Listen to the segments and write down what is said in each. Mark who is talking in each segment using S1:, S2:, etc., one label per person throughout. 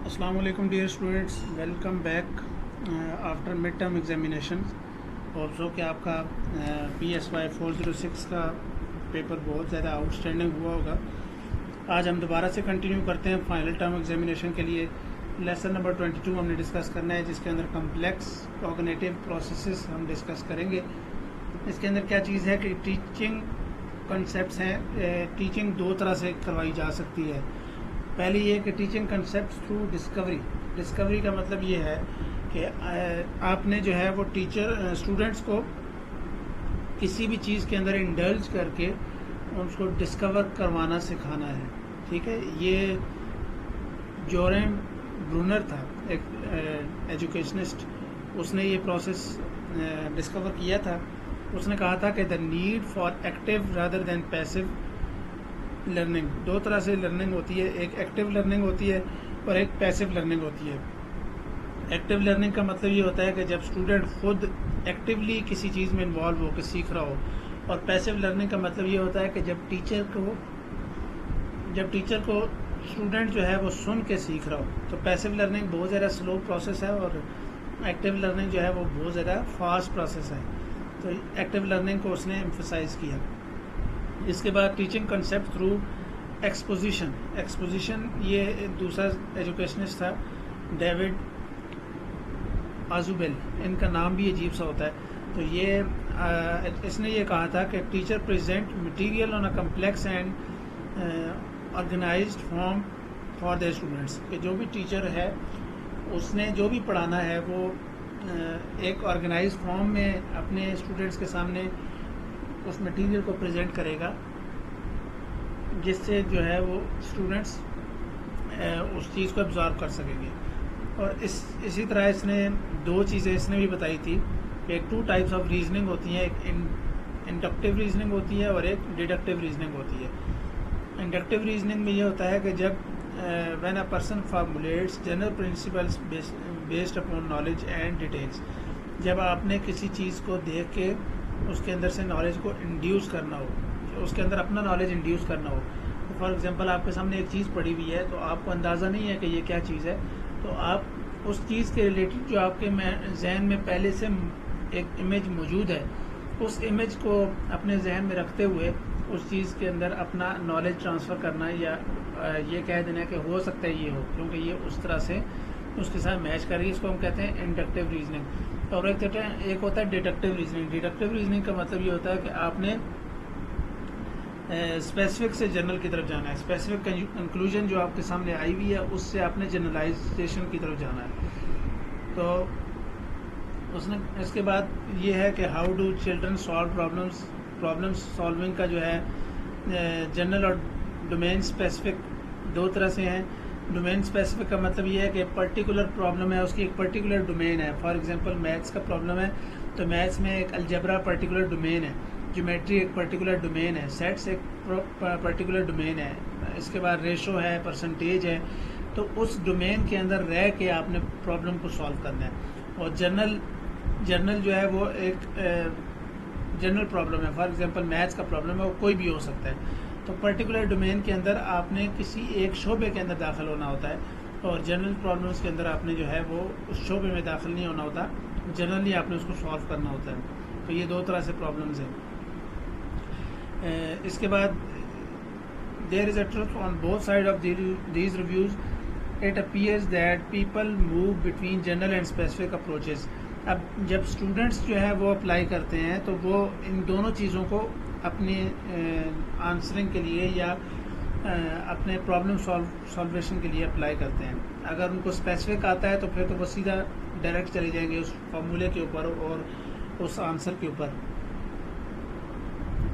S1: السلام علیکم dear students, welcome back after mid term examination. Hope so کہ آپ کا PSY 406 کا پیپر بہت زیادہ آؤٹ اسٹینڈنگ ہوا ہوگا. آج ہم دوبارہ سے کنٹینیو کرتے ہیں فائنل ٹرم ایگزامینیشن کے لیے. لیسن نمبر 22 ہم نے ڈسکس کرنا ہے، جس کے اندر کمپلیکس کوگنیٹیو پروسیسز ہم ڈسکس کریں گے. اس کے اندر کیا چیز ہے کہ ٹیچنگ کنسیپٹس ہیں. ٹیچنگ دو طرح سے کروائی جا سکتی ہے. پہلی یہ کہ teaching concepts through Discovery. Discovery کا مطلب یہ ہے کہ آپ نے جو ہے وہ اسٹوڈنٹس کو کسی بھی چیز کے اندر انڈلج کر کے اس کو ڈسکور کروانا سکھانا ہے. ٹھیک ہے، یہ جوریم برونر تھا، ایک ایجوکیشنسٹ. اس نے یہ پروسیس ڈسکور کیا تھا. اس نے کہا تھا کہ the need for active rather than passive learning. دو طرح سے لرننگ ہوتی ہے، ایک ایکٹیو لرننگ ہوتی ہے اور ایک پیسو لرننگ ہوتی ہے. ایکٹیو لرننگ کا مطلب یہ ہوتا ہے کہ جب اسٹوڈنٹ خود ایکٹیولی کسی چیز میں انوالو ہو کے سیکھ رہا ہو، اور پیسو لرننگ کا مطلب یہ ہوتا ہے کہ جب ٹیچر کو اسٹوڈنٹ جو ہے وہ سن کے سیکھ رہا ہو. تو پیسو لرننگ بہت زیادہ سلو پروسیس ہے اور ایکٹیو لرننگ جو ہے وہ بہت زیادہ فاسٹ پروسیس ہے. تو ایکٹیو لرننگ کو اس نے ایمفسائز کیا. اس کے بعد teaching concept through exposition. Exposition یہ دوسرا ایجوکیشنسٹ تھا، ڈیوڈ آزوبیل. ان کا نام بھی عجیب سا ہوتا ہے. تو اس نے یہ کہا تھا کہ teacher present material on a complex and organized form for the students. کہ جو بھی ٹیچر ہے اس نے جو بھی پڑھانا ہے وہ ایک آرگنائز فارم میں اپنے اسٹوڈنٹس کے سامنے اس مٹیریل کو پریزنٹ کرے گا، جس سے جو ہے وہ اسٹوڈنٹس اس چیز کو ابزارو کر سکیں گے. اور اسی طرح اس نے دو چیزیں اس نے بھی بتائی تھی کہ ایک 2 ٹائپس آف ریزننگ ہوتی ہیں، ایک انڈکٹیو ریزننگ ہوتی ہے اور ایک ڈیڈکٹیو ریزننگ ہوتی ہے. انڈکٹیو ریزننگ میں یہ ہوتا ہے کہ جب when a person formulates general principles based upon knowledge and details. جب آپ نے کسی چیز کو دیکھ کے اس کے اندر سے نالج کو انڈیوس کرنا ہو، اس کے اندر اپنا نالج انڈیوس کرنا ہو. تو فار ایگزامپل آپ کے سامنے ایک چیز پڑی ہوئی ہے تو آپ کو اندازہ نہیں ہے کہ یہ کیا چیز ہے، تو آپ اس چیز کے ریلیٹڈ جو آپ کے ذہن میں پہلے سے ایک امیج موجود ہے، اس امیج کو اپنے ذہن میں رکھتے ہوئے اس چیز کے اندر اپنا نالج ٹرانسفر کرنا، یا یہ کہہ دینا کہ ہو سکتا ہے یہ ہو، کیونکہ یہ اس طرح سے اس کے ساتھ میچ کر رہی ہے. اس کو ہم کہتے ہیں انڈکٹیو ریزننگ. اور ایک ہوتا ہے ڈیڈکٹیو ریزننگ. ڈیڈکٹیو ریزننگ کا مطلب یہ ہوتا ہے کہ آپ نے اسپیسیفک سے جنرل کی طرف جانا ہے. اسپیسیفک کنکلوژن جو آپ کے سامنے آئی ہوئی ہے اس سے آپ نے جنرلائزیشن کی طرف جانا ہے. تو اس کے بعد یہ ہے کہ how do children solve problem solving کا جو ہے جنرل اور ڈومین اسپیسیفک دو طرح سے ہیں. ڈومین اسپیسیفک کا مطلب یہ ہے کہ پرٹیکولر پرابلم ہے، اس کی ایک پرٹیکولر ڈومین ہے. فار ایگزامپل میتھس کا پرابلم ہے تو میتھس میں ایک الجبرا پرٹیکولر ڈومین ہے، جیومیٹری ایک پرٹیکولر ڈومین ہے، سیٹس ایک پرٹیکولر ڈومین ہے. اس کے بعد ریشو ہے، پرسنٹیج ہے. تو اس ڈومین کے اندر رہ کے آپ نے پرابلم کو سالو کرنا ہے. اور جنرل جو ہے وہ ایک جنرل پرابلم ہے. فار ایگزامپل میتھس کا پرابلم ہے، وہ کوئی بھی ہو سکتا ہے. تو پرٹیکولر ڈومین کے اندر آپ نے کسی ایک شعبے کے اندر داخل ہونا ہوتا ہے، اور جنرل پرابلمس کے اندر آپ نے جو ہے وہ اس شعبے میں داخل نہیں ہونا ہوتا، جنرلی آپ نے اس کو سالو کرنا ہوتا ہے. تو یہ دو طرح سے پرابلمز ہیں. اس کے بعد there is a truth on both side of these reviews. It appears that people move between general and specific approaches. اب جب اسٹوڈنٹس جو ہے وہ اپلائی کرتے ہیں تو وہ ان دونوں چیزوں کو اپنی آنسرنگ کے لیے یا اپنے پرابلم سالویشن کے لیے اپلائی کرتے ہیں. اگر ان کو اسپیسیفک آتا ہے تو پھر تو وہ سیدھا ڈائریکٹ چلے جائیں گے اس فارمولے کے اوپر اور اس آنسر کے اوپر.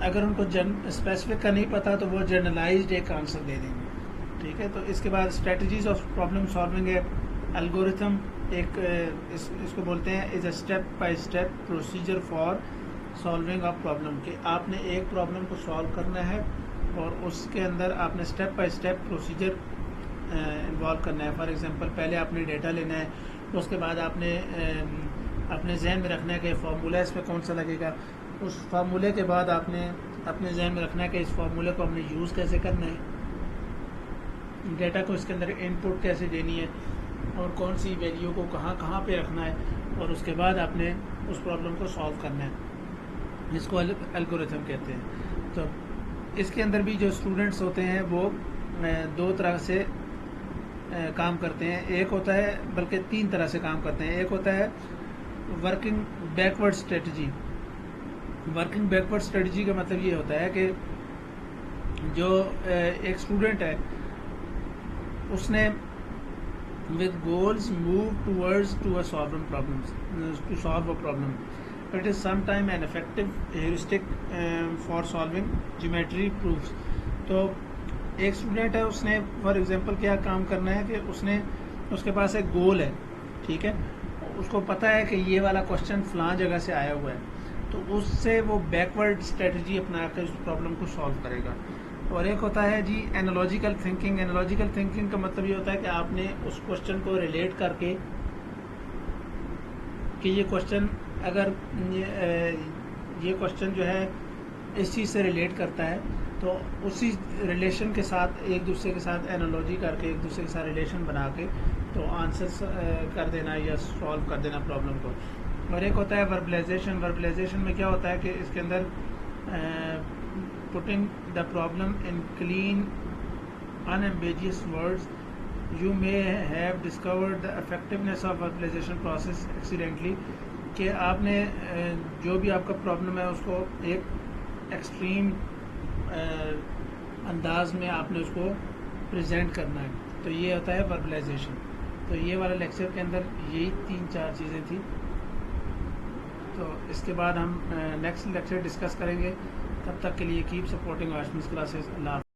S1: اگر ان کو اسپیسیفک کا نہیں پتہ تو وہ جنرلائزڈ ایک آنسر دے دیں گے. ٹھیک ہے. تو اس کے بعد اسٹریٹجیز آف پرابلم سالونگ ہے. الگورتھم ایک اس کو بولتے ہیں is a step by step procedure for solving of problem. کہ آپ نے ایک پرابلم کو سالو کرنا ہے اور اس کے اندر آپ نے step by step procedure involve کرنا ہے. فار ایگزامپل پہلے آپ نے ڈیٹا لینا ہے، اس کے بعد آپ نے اپنے ذہن میں رکھنا ہے کہ فارمولہ اس پہ کون سا لگے گا. اس فارمولے کے بعد آپ نے اپنے ذہن میں رکھنا ہے کہ اس فارمولے کو ہم نے یوز کیسے کرنا ہے. ڈیٹا کو اس کے اندر ان پٹ کیسے دینی ہے اور کون سی ویلیو کو کہاں کہاں پہ رکھنا ہے، اور اس کے بعد آپ نے اس پرابلم کو سالو کرنا ہے، جس کو الگورتھم کہتے ہیں۔ تو اس کے اندر بھی جو اسٹوڈنٹس ہوتے ہیں وہ دو طرح سے کام کرتے ہیں، ایک ہوتا ہے، بلکہ تین طرح سے کام کرتے ہیں۔ ایک ہوتا ہے working backward strategy. Working backward strategy کا مطلب یہ ہوتا ہے کہ جو ایک اسٹوڈنٹ ہے اس نے with goals move towards to a solve a problem. It is sometimes an effective heuristic for solving geometry proofs. تو ایک اسٹوڈنٹ ہے، اس نے فار ایگزامپل کیا کام کرنا ہے کہ اس کے پاس ایک گول ہے، ٹھیک ہے، اس کو پتہ ہے کہ یہ والا کوشچن فلاں جگہ سے آیا ہوا ہے، تو اس سے وہ بیکورڈ اسٹریٹجی اپنا کر اس پرابلم کو سالو کرے گا۔ اور ایک ہوتا ہے جی اینالوجیکل تھنکنگ۔ اینالوجیکل تھنکنگ کا مطلب یہ ہوتا ہے کہ آپ نے اس کوشچن کو ریلیٹ کر کے کہ یہ کوشچن اگر یہ کوشچن جو ہے اس چیز سے ریلیٹ کرتا ہے تو اسی ریلیشن کے ساتھ ایک دوسرے کے ساتھ اینالوجی کر کے ایک دوسرے کے ساتھ ریلیشن بنا کے تو آنسر کر دینا یا سالو کر دینا پرابلم کو۔ اور ایک ہوتا ہے وربلائزیشن۔ وربلائزیشن میں کیا ہوتا ہے کہ اس کے اندر putting the problem in clean unambiguous words. You may have discovered the effectiveness of verbalization process accidentally. کہ آپ نے جو بھی آپ کا پرابلم ہے اس کو ایک ایکسٹریم انداز میں آپ نے اس کو پریزنٹ کرنا ہے، تو یہ ہوتا ہے وربلائزیشن۔ تو یہ والا لیکچر کے اندر یہی 3-4 چیزیں تھیں، تو اس کے بعد ہم نیکسٹ لیکچر ڈسکس کریں گے۔ تب تک کے لیے کیپ سپورٹنگ آشمیز کلاسز۔ اللہ حافظ۔